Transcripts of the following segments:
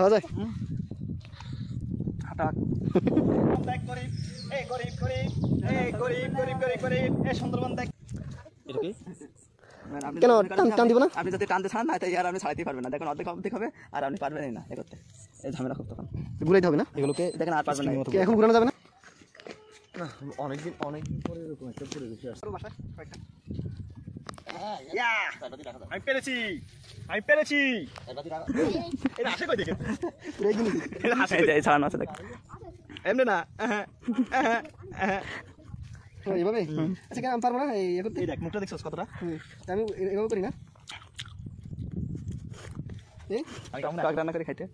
খাওয়া যায় হাঁটা দেখ গরিব এই গরিব গরিব এই গরিব গরিব গরিব গরিব এই সুন্দরবন দেখ এটা কি কেন টান দিব না আপনি যদি টানতে চান না তাই আর আপনি ছাড়াইতে পারবেন না দেখুন অর্ধেক হবে আর আপনি পারবেনই না এ করতে এই ঝামেলা খুব তখন ঘুরাইতে হবে না এগুলোকে দেখেন আর পারবেন না এখন ঘুরানো যাবে না অনেকদিন পরে এরকম একটা পরিবেশে আসছে আমি পেরেছি এটা আসে কই দেখে এটা আসে এই ছাড়ানো আছে দেখ এমনি না এইভাবে আচ্ছা কেন আমি পারবো না এই করতে এই দেখ মুখটা দেখছস কতটা আমি এভাবে করি না এই কাক রান্না করে খাইতে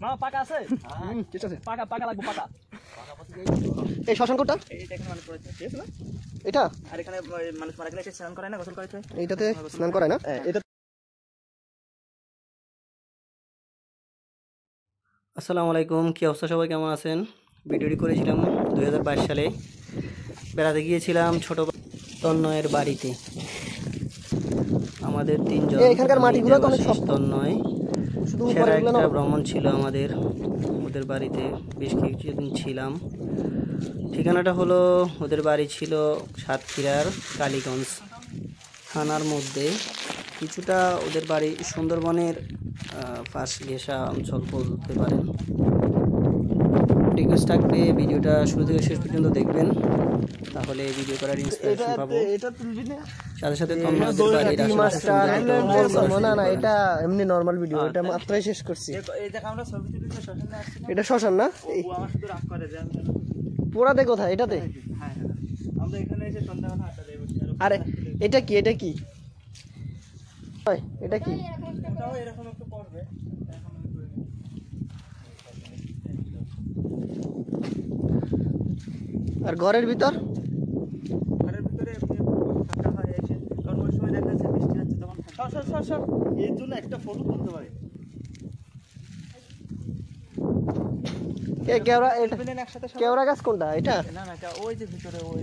মা পাকা আছে ঠিক আছে পাকা পাকা লাগবে পাকা এই শ্মশান কোটটা এইটা এখানে মানুষ করেছে ঠিক আছে না এটা আর এখানে মানুষ মারা গেলে স্নান করে না গোসল করেছে এইটাতে স্নান করায় না এটা আসসালামু আলাইকুম, কি অবস্থা সবাই, কেমন আছেন? ভিডিওটি করেছিলাম 2022 সালে। বেড়াতে গিয়েছিলাম ছোট তন্ময়ের বাড়িতে। আমাদের তিনজন এখানকার মাটিগুলো তো অনেক শক্ত তন্ময় শুধু সেরা একটা ভ্রমণ ছিল আমাদের। ওদের বাড়িতে বেশ কিছুদিন ছিলাম। ঠিকানাটা হলো, ওদের বাড়ি ছিল সাতক্ষীরার কালীগঞ্জ থানার মধ্যে। কিছুটা ওদের বাড়ি সুন্দরবনের পাশ ঘেঁষা অঞ্চল বলতে পারেন। রিকোয়েস্ট থাকবে ভিডিওটা শুরু থেকে শেষ পর্যন্ত দেখবেন, তাহলে ভিডিও করার ইন্সপিরেশন পাবো। সাথে সাথে না না এটা এমনি নরমাল ভিডিও, এটা মাত্রই শেষ করছি। এটা শ্মশান না? পোড়াতে কোথায় এটাতে? আরে এটা কি এটা কি এটা কি? আর ঘরের ভিতর এর জন্য একটা ফটো তুলতে পারি। কেওড়া গাছ কোনটা এটা? ওই যে ভিতরে ওই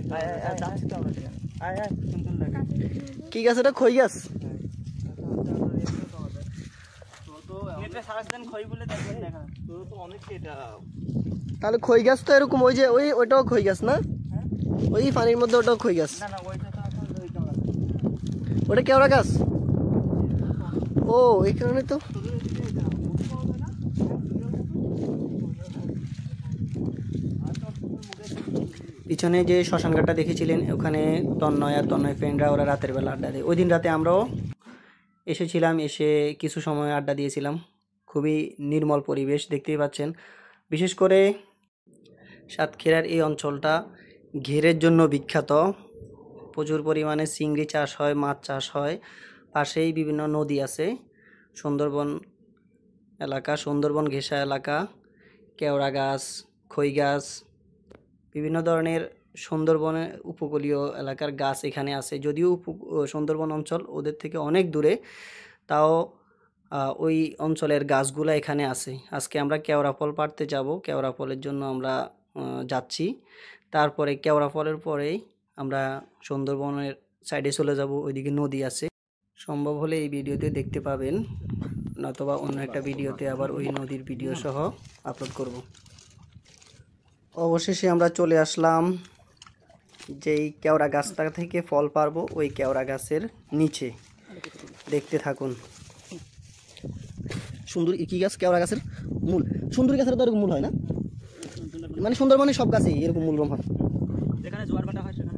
কি গাছ এটা? খই গাছ? তাহলে খই গাছ তো এরকম, ওই যে ওইটাও খই গাছ না? ওই পানির মধ্যে ওটাও খই গাছ? ওটা কেওড়া গাছ? ও এই কারণে তো। পিছনে যে শ্মশানঘাটটা দেখেছিলেন, ওখানে তন্ময় আর তন্ময় ফ্রেন্ডরা ওরা রাতের বেলা আড্ডা দেয়। ওই দিন রাতে আমরাও এসেছিলাম, এসে কিছু সময় আড্ডা দিয়েছিলাম। খুবই নির্মল পরিবেশ দেখতেই পাচ্ছেন। বিশেষ করে সাতক্ষীরার এই অঞ্চলটা ঘেরের জন্য বিখ্যাত। প্রচুর পরিমাণে চিংড়ি চাষ হয়, মাছ চাষ হয়। পাশেই বিভিন্ন নদী আছে। সুন্দরবন এলাকা, সুন্দরবন ঘেঁষা এলাকা, কেওড়া গাছ, খই গাছ, বিভিন্ন ধরনের সুন্দরবনে উপকূলীয় এলাকার গাছ এখানে আছে। যদিও সুন্দরবন অঞ্চল ওদের থেকে অনেক দূরে, তাও ওই অঞ্চলের গাছগুলো এখানে আছে। আজকে আমরা কেওড়া ফল পাড়তে যাব। কেওড়া ফলের জন্য আমরা যাচ্ছি। তারপরে কেওড়া ফলের পরেই আমরা সুন্দরবনের সাইডে চলে যাব, ওইদিকে নদী আছে। সম্ভব হলে এই ভিডিওতে দেখতে পাবেন, নতুবা অন্য একটা ভিডিওতে আবার ওই নদীর ভিডিও সহ আপলোড করব। অবশেষে আমরা চলে আসলাম যেই কেওড়া গাছটা থেকে ফল পারবো, ওই কেওড়া গাছের নিচে। দেখতে থাকুন। সুন্দর কি গাছ? কেওড়া গাছের মূল। সুন্দরী গাছের তো এরকম মূল হয় না, মানে সুন্দরবনে সব গাছেই এরকম মূল হয়। যেখানে জোয়ার ভাটা হয় সেখানে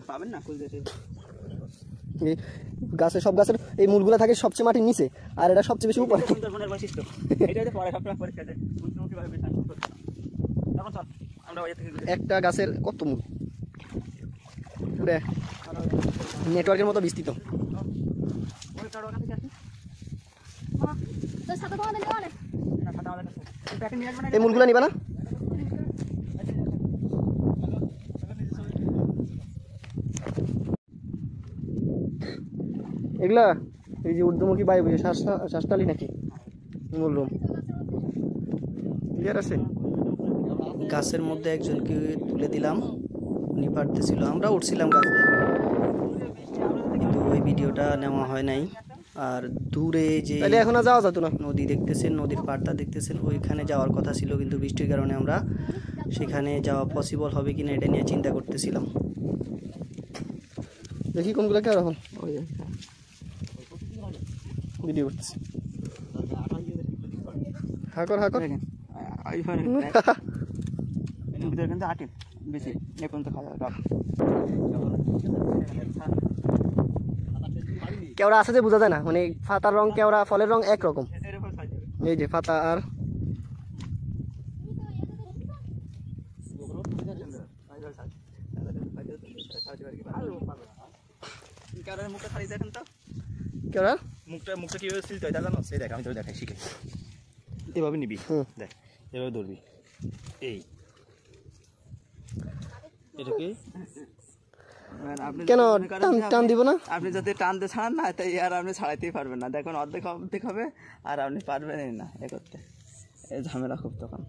পাবেন না। গাছে সব গাছের এই মূলগুলা থাকে সবচেয়ে মাটির নিচে, আর এটা সবচেয়ে বেশি উপরে। সুন্দরবনের বৈশিষ্ট্য এটাতে পরে আপনারা পরীক্ষা দেন কিভাবে আমরা ওই থেকে একটা গাছের কত মূল, পুরো নেটওয়ার্কের মতো বিস্তৃত। এই মূলগুলা নিবা না? এগুলা এই যে ঊর্ধ্বমুখী বায়ু শ্বাসনালী নাকি মূলরুম ক্লিয়ার আছে। গাছের মধ্যে একজনকে তুলে দিলাম, উনি পারতেছিল, আমরা উঠছিলাম গাছে। ভিডিওটা নেওয়া হয় নাই। আর দূরে যে তাহলে এখন আর যাওয়া যেত না। নদী দেখতেছেন, নদীর পাড়টা দেখতেছেন, ওইখানে যাওয়ার কথা ছিল, কিন্তু বৃষ্টির কারণে আমরা সেখানে যাওয়া পসিবল হবে কিনা এটা নিয়ে চিন্তা করতেছিলাম। দেখি কোনগুলো কে এখন ভিডিও করতেছি। হাকর হাকর ভিতরে কিন্তু আটে বেশি এ পর্যন্ত খাওয়া যাবে। কেওড়া আছে যে বোঝা যায় না, মানে পাতার রং কেওড়া, ফলের রং একরকম। এই যে পাতা আর মুখটা ছাড়িয়ে দেখেন তো, কেওড়া মুখটা কিভাবে সিলতে হয় তা জানো? সেই দেখ, আমি তোর দেখাই শিখে। এভাবে নিবি, দেখ এভাবে ধরবি, এই এটাকে কেন টান দিব না? আপনি যদি টানতে ছাড়ান না, তাই আর আপনি ছাড়াইতেই পারবেন না। দেখুন অর্ধেক হবে আর আপনি পারবেনই না এ করতে, এই ঝামেলা খুব। তখন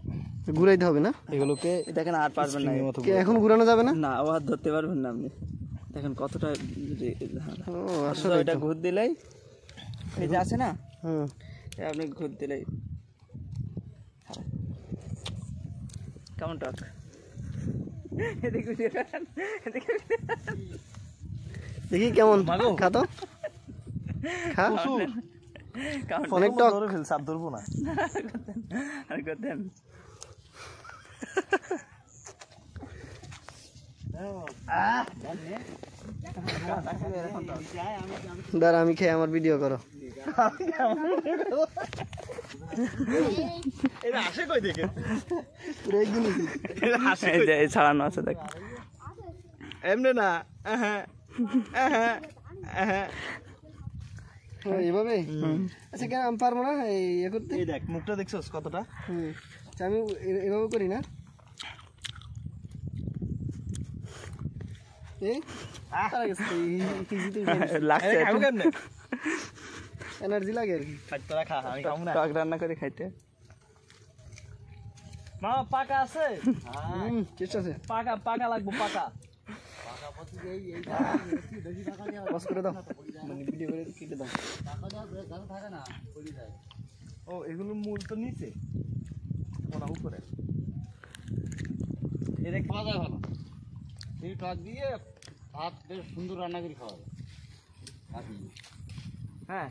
ঘুরাইতে হবে না এগুলোকে দেখেন, আর পারবেন না, এখন ঘুরানো যাবে না। না ও আর ধরতে পারবেন না আপনি। দেখেন কতটা ঝামেলা। ও আসলে এটা ঘুর দিলেই, এই যে আছে না, হুম, আপনি ঘুর দিলেই কেমন টক। দেখি কেমন খা তো, খা অনেক টক। চাপ ধরবো না। আর করতেন দাঁড়া আমি খেয়ে আমার ভিডিও করো। ছাড়ানো আছে দেখ, এমনি না এইভাবে। আচ্ছা কেন আমি পারবো না এই করতে? এই দেখ মুখটা দেখছস কতটা। আচ্ছা, আমি এভাবে করি না, এনার্জি লাগে আর কি। তোরা খা, আমি খাবো না। টক রান্না করে খাইতে। মামা পাকা আছে? চেষ্টা আছে, পাকা লাগবো, পাকা। বস করে দাও, মানে ভিডিও করে কেটে দাও। ও এগুলোর মূল তো নিচে, ওনা উপরে। এটা খাওয়া যায় ভালো, এই টক দিয়ে ভাত বেশ সুন্দর রান্না করে খাওয়া যায়। হ্যাঁ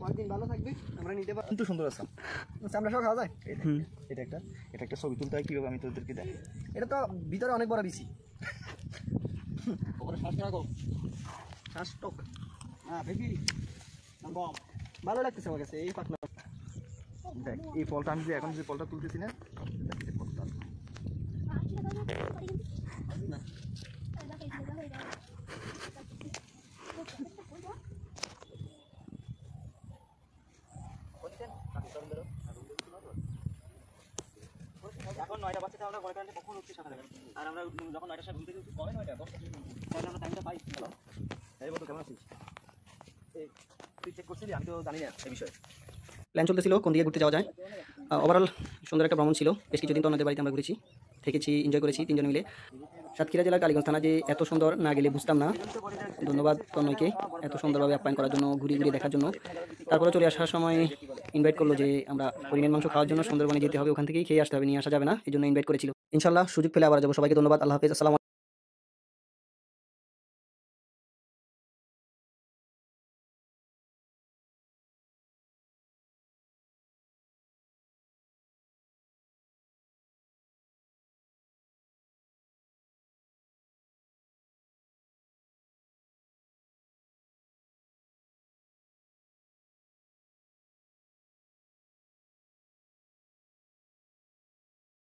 কয়েকদিন ভালো থাকবে, আমরা নিতে পারবো। কিন্তু সুন্দর আছে। আমরা সব খাওয়া যায়। এটা একটা ছবি তুলতে হয় কিভাবে, আমি তোদেরকে দেখ। এটা তো ভিতরে অনেক বড় বিসি, ওপরে শ্বাস রাখো, শ্বাস টক। হ্যাঁ বেশি কম। ভালো লাগতেছে আমার কাছে এই পাখনা। দেখ এই ফলটা আমি যে এখন যে ফলটা তুলতেছি না, দেখ এই ফলটা। এখন 9টা বাজছে, আমরা ঘরে কারেন্টে কখন উঠছি সকালে, আর আমরা যখন 9টার সময় ঘুম থেকে উঠছি, কবে 9টা 10টা, তাহলে আমরা টাইমটা পাই। হ্যালো এই বন্ধু, কেমন আছিস? এই তুই চেক করছিলি? আমি তো জানি না এই বিষয়ে। প্ল্যান চলতেছিল কোন দিকে ঘুরতে যাওয়া যায়। ওভারঅল সুন্দর একটা ভ্রমণ ছিল। বেশ কিছুদিন তন্নয়দের বাড়িতে আমরা ঘুরেছি, থেকেছি, এনজয় করেছি তিনজন মিলে। সাতক্ষীরা জেলার কালীগঞ্জ থানা যে এত সুন্দর না গেলে বুঝতাম না। ধন্যবাদ তন্ময়কে এত সুন্দরভাবে আপ্যায়ন করার জন্য, ঘুরে ঘুরে দেখার জন্য। তারপরে চলে আসার সময় ইনভাইট করলো যে আমরা হরিণের মাংস খাওয়ার জন্য সুন্দরবনে যেতে হবে, ওখান থেকেই খেয়ে আসতে হবে, নিয়ে আসা যাবে না, এই জন্য ইনভাইট করেছিল। ইনশাল্লাহ সুযোগ পেলে আবার যাবো। সবাইকে ধন্যবাদ, আল্লাহ হাফেজ, আসসালামু আলাইকুম।